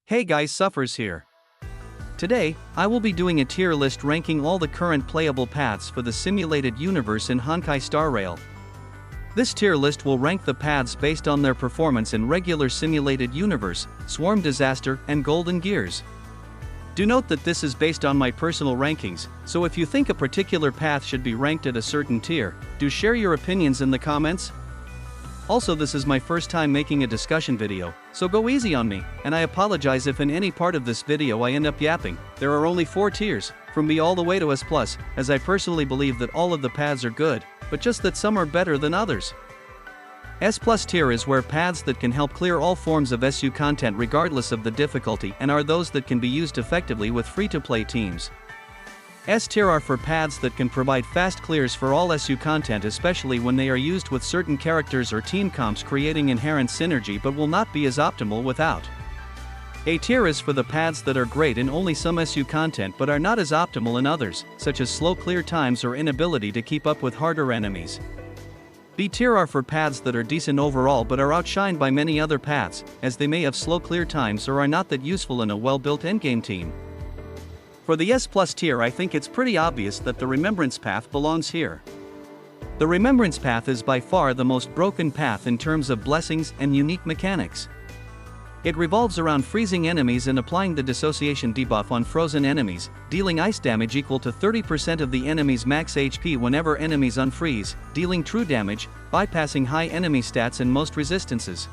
Hey guys, Suffers here. Today, I will be doing a tier list ranking all the current playable paths for the simulated universe in Honkai Star Rail. This tier list will rank the paths based on their performance in regular simulated universe, Swarm Disaster, and Golden Gears. Do note that this is based on my personal rankings, so if you think a particular path should be ranked at a certain tier, do share your opinions in the comments. Also, this is my first time making a discussion video, so go easy on me, and I apologize if in any part of this video I end up yapping. There are only 4 tiers, from B all the way to S+, as I personally believe that all of the paths are good, but just that some are better than others. S+ tier is where paths that can help clear all forms of SU content regardless of the difficulty and are those that can be used effectively with free-to-play teams. S tier are for paths that can provide fast clears for all SU content, especially when they are used with certain characters or team comps, creating inherent synergy but will not be as optimal without. A tier is for the paths that are great in only some SU content but are not as optimal in others, such as slow clear times or inability to keep up with harder enemies. B tier are for paths that are decent overall but are outshined by many other paths, as they may have slow clear times or are not that useful in a well-built endgame team. For the S+ tier, I think it's pretty obvious that the Remembrance path belongs here. The Remembrance path is by far the most broken path in terms of blessings and unique mechanics. It revolves around freezing enemies and applying the dissociation debuff on frozen enemies, dealing ice damage equal to 30% of the enemy's max HP whenever enemies unfreeze, dealing true damage, bypassing high enemy stats and most resistances.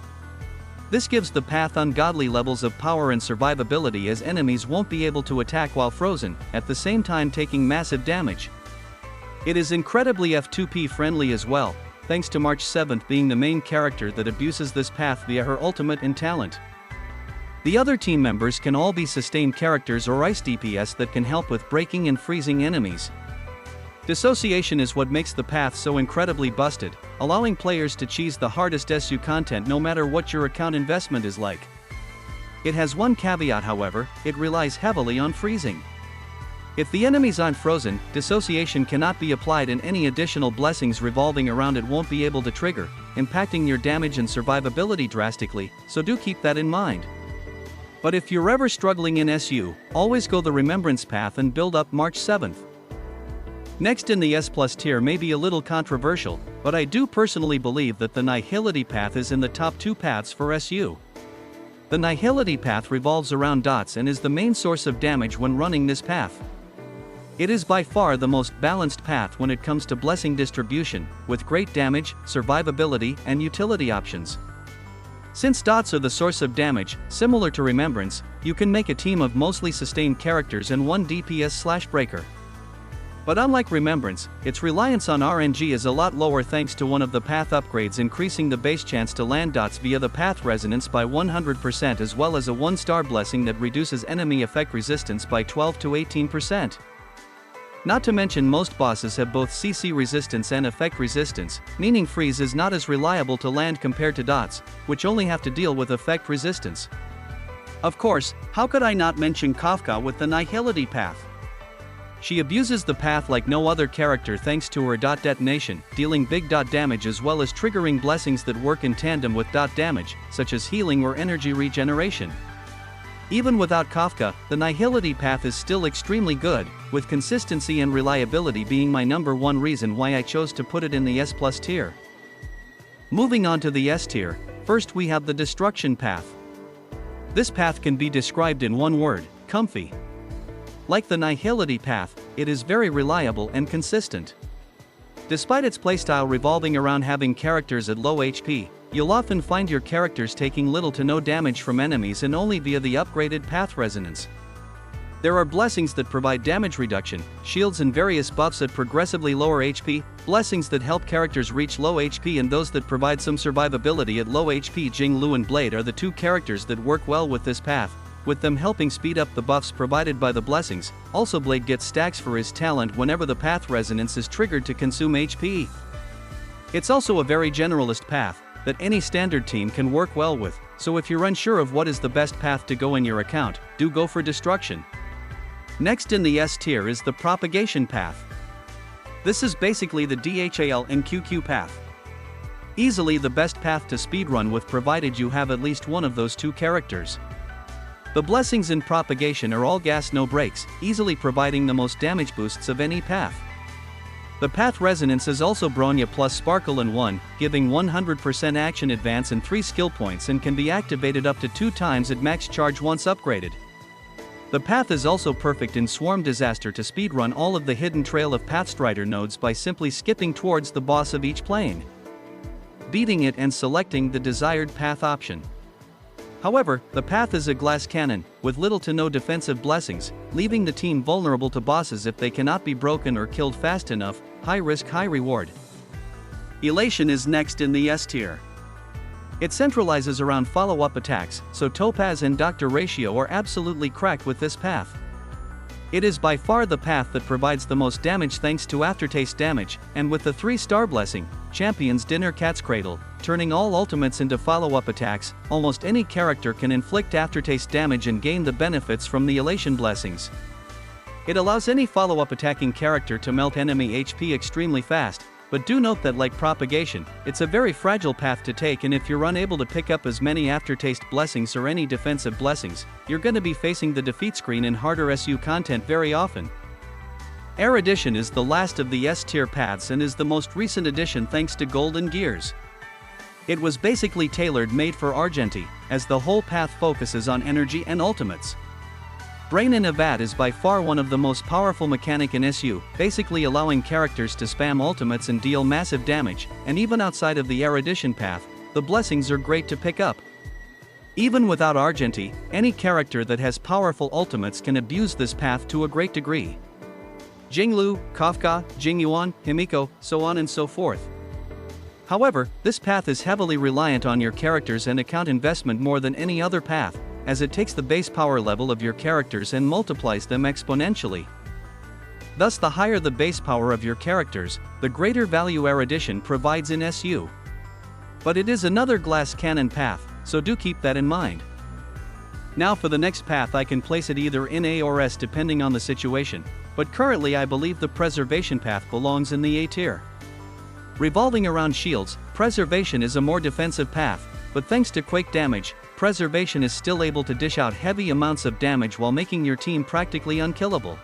This gives the path ungodly levels of power and survivability, as enemies won't be able to attack while frozen, at the same time taking massive damage. It is incredibly F2P friendly as well, thanks to March 7th being the main character that abuses this path via her ultimate and talent. The other team members can all be sustained characters or ice DPS that can help with breaking and freezing enemies. Dissociation is what makes the path so incredibly busted, allowing players to cheese the hardest SU content no matter what your account investment is like. It has one caveat, however: it relies heavily on freezing. If the enemies aren't frozen, dissociation cannot be applied and any additional blessings revolving around it won't be able to trigger, impacting your damage and survivability drastically, so do keep that in mind. But if you're ever struggling in SU, always go the Remembrance path and build up March 7th. Next in the S+ tier may be a little controversial, but I do personally believe that the Nihility path is in the top 2 paths for SU. The Nihility path revolves around dots and is the main source of damage when running this path. It is by far the most balanced path when it comes to blessing distribution, with great damage, survivability, and utility options. Since dots are the source of damage, similar to Remembrance, you can make a team of mostly sustained characters and one DPS/breaker. But unlike Remembrance, its reliance on RNG is a lot lower thanks to one of the path upgrades increasing the base chance to land dots via the path resonance by 100%, as well as a 1-star blessing that reduces enemy effect resistance by 12 to 18%. Not to mention, most bosses have both CC resistance and effect resistance, meaning freeze is not as reliable to land compared to dots, which only have to deal with effect resistance. Of course, how could I not mention Kafka with the Nihility path? She abuses the path like no other character thanks to her dot detonation, dealing big dot damage as well as triggering blessings that work in tandem with dot damage, such as healing or energy regeneration. Even without Kafka, the Nihility path is still extremely good, with consistency and reliability being my number 1 reason why I chose to put it in the S+ tier. Moving on to the S tier, first we have the Destruction path. This path can be described in one word: comfy. Like the Nihility path, it is very reliable and consistent. Despite its playstyle revolving around having characters at low HP, you'll often find your characters taking little to no damage from enemies and only via the upgraded path resonance. There are blessings that provide damage reduction, shields and various buffs at progressively lower HP, blessings that help characters reach low HP, and those that provide some survivability at low HP. Jing Lu and Blade are the 2 characters that work well with this path, with them helping speed up the buffs provided by the blessings. Also, Blade gets stacks for his talent whenever the path resonance is triggered to consume HP. It's also a very generalist path that any standard team can work well with, so if you're unsure of what is the best path to go in your account, do go for Destruction. Next in the S tier is the Propagation path. This is basically the DHAL and QQ path. Easily the best path to speedrun with, provided you have at least one of those 2 characters. The blessings in propagation are all gas no brakes, easily providing the most damage boosts of any path. The path resonance is also Bronya plus Sparkle in 1, giving 100% action advance and 3 skill points and can be activated up to 2 times at max charge once upgraded. The path is also perfect in Swarm Disaster to speedrun all of the hidden trail of Pathstrider nodes by simply skipping towards the boss of each plane, beating it and selecting the desired path option. However, the path is a glass cannon, with little to no defensive blessings, leaving the team vulnerable to bosses if they cannot be broken or killed fast enough. High risk, high reward. Elation is next in the S tier. It centralizes around follow-up attacks, so Topaz and Dr. Ratio are absolutely cracked with this path. It is by far the path that provides the most damage thanks to aftertaste damage, and with the 3-star blessing, Champion's Dinner Cat's Cradle, turning all ultimates into follow-up attacks, almost any character can inflict aftertaste damage and gain the benefits from the elation blessings. It allows any follow-up attacking character to melt enemy HP extremely fast, but do note that like propagation, it's a very fragile path to take, and if you're unable to pick up as many aftertaste blessings or any defensive blessings, you're gonna be facing the defeat screen in harder SU content very often. Air Edition is the last of the S tier paths and is the most recent addition thanks to Golden Gears. It was basically tailor-made for Argenti, as the whole path focuses on energy and ultimates. Brain in a Vat is by far one of the most powerful mechanic in SU, basically allowing characters to spam ultimates and deal massive damage, and even outside of the Air Edition path, the blessings are great to pick up. Even without Argenti, any character that has powerful ultimates can abuse this path to a great degree. Jinglu, Kafka, Jingyuan, Himiko, so on and so forth. However, this path is heavily reliant on your characters and account investment more than any other path, as it takes the base power level of your characters and multiplies them exponentially. Thus, the higher the base power of your characters, the greater value Air Edition provides in SU. But it is another glass cannon path, so do keep that in mind. Now for the next path, I can place it either in A or S depending on the situation, but currently I believe the Preservation path belongs in the A tier. Revolving around shields, Preservation is a more defensive path, but thanks to Quake damage, Preservation is still able to dish out heavy amounts of damage while making your team practically unkillable.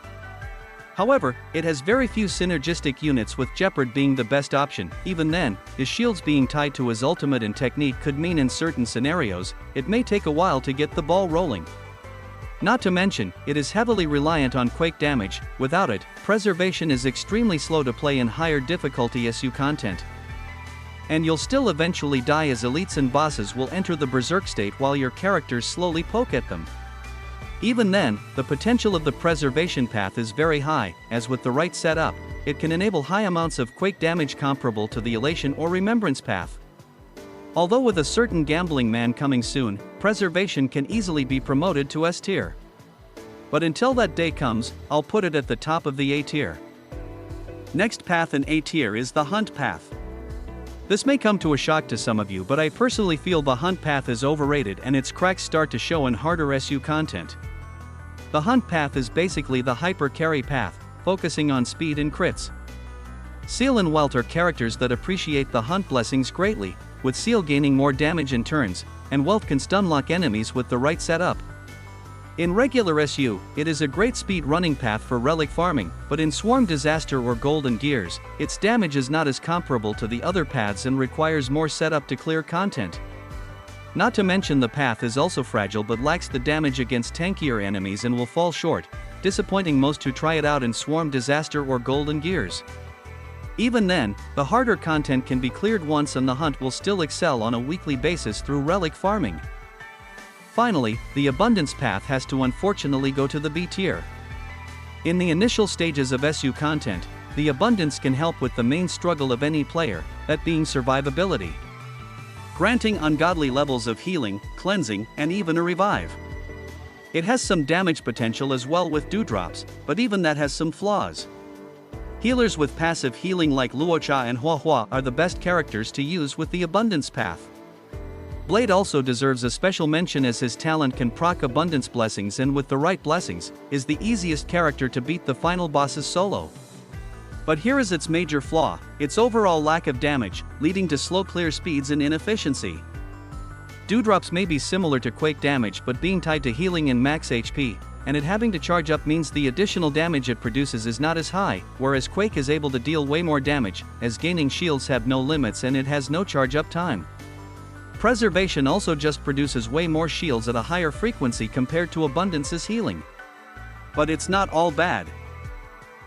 However, it has very few synergistic units, with Jeopard being the best option. Even then, his shields being tied to his ultimate and technique could mean in certain scenarios, it may take a while to get the ball rolling. Not to mention, it is heavily reliant on Quake damage. Without it, Preservation is extremely slow to play in higher difficulty SU content. And you'll still eventually die, as elites and bosses will enter the berserk state while your characters slowly poke at them. Even then, the potential of the Preservation path is very high, as with the right setup, it can enable high amounts of Quake damage comparable to the Elation or Remembrance path. Although with a certain Gambling Man coming soon, Preservation can easily be promoted to S tier. But until that day comes, I'll put it at the top of the A tier. Next path in A tier is the Hunt path. This may come to a shock to some of you, but I personally feel the Hunt path is overrated and its cracks start to show in harder SU content. The Hunt path is basically the hyper carry path, focusing on speed and crits. Seal and Welt are characters that appreciate the Hunt blessings greatly, with Seal gaining more damage in turns, and Welt can stunlock enemies with the right setup. In regular SU, it is a great speed running path for relic farming, but in Swarm Disaster or Golden Gears, its damage is not as comparable to the other paths and requires more setup to clear content. Not to mention the path is also fragile but lacks the damage against tankier enemies and will fall short, disappointing most who try it out in Swarm Disaster or Golden Gears. Even then, the harder content can be cleared once and the Hunt will still excel on a weekly basis through relic farming. Finally, the Abundance path has to unfortunately go to the B tier. In the initial stages of SU content, the Abundance can help with the main struggle of any player, that being survivability, granting ungodly levels of healing, cleansing, and even a revive. It has some damage potential as well with dewdrops, but even that has some flaws. Healers with passive healing like Luocha and Huahua are the best characters to use with the Abundance path. Blade also deserves a special mention, as his talent can proc Abundance blessings and with the right blessings, is the easiest character to beat the final bosses solo. But here is its major flaw, its overall lack of damage, leading to slow clear speeds and inefficiency. Dewdrops may be similar to Quake damage but being tied to healing and max HP, and it having to charge up means the additional damage it produces is not as high, whereas Quake is able to deal way more damage, as gaining shields have no limits and it has no charge up time. Preservation also just produces way more shields at a higher frequency compared to Abundance's healing. But it's not all bad.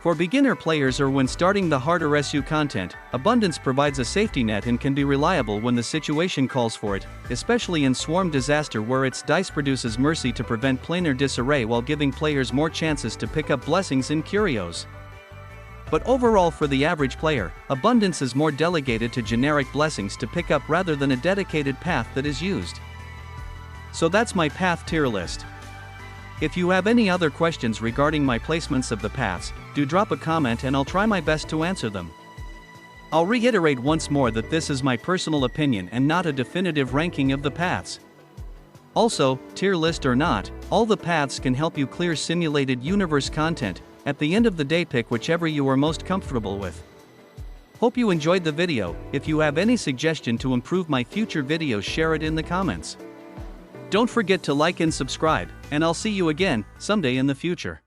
For beginner players or when starting the harder SU content, Abundance provides a safety net and can be reliable when the situation calls for it, especially in Swarm Disaster where its dice produces Mercy to prevent planar disarray while giving players more chances to pick up blessings and curios. But overall for the average player, Abundance is more delegated to generic blessings to pick up rather than a dedicated path that is used. So that's my path tier list. If you have any other questions regarding my placements of the paths, do drop a comment and I'll try my best to answer them. I'll reiterate once more that this is my personal opinion and not a definitive ranking of the paths. Also, tier list or not, all the paths can help you clear simulated universe content. At the end of the day, pick whichever you are most comfortable with. Hope you enjoyed the video. If you have any suggestion to improve my future videos, share it in the comments. Don't forget to like and subscribe, and I'll see you again someday in the future.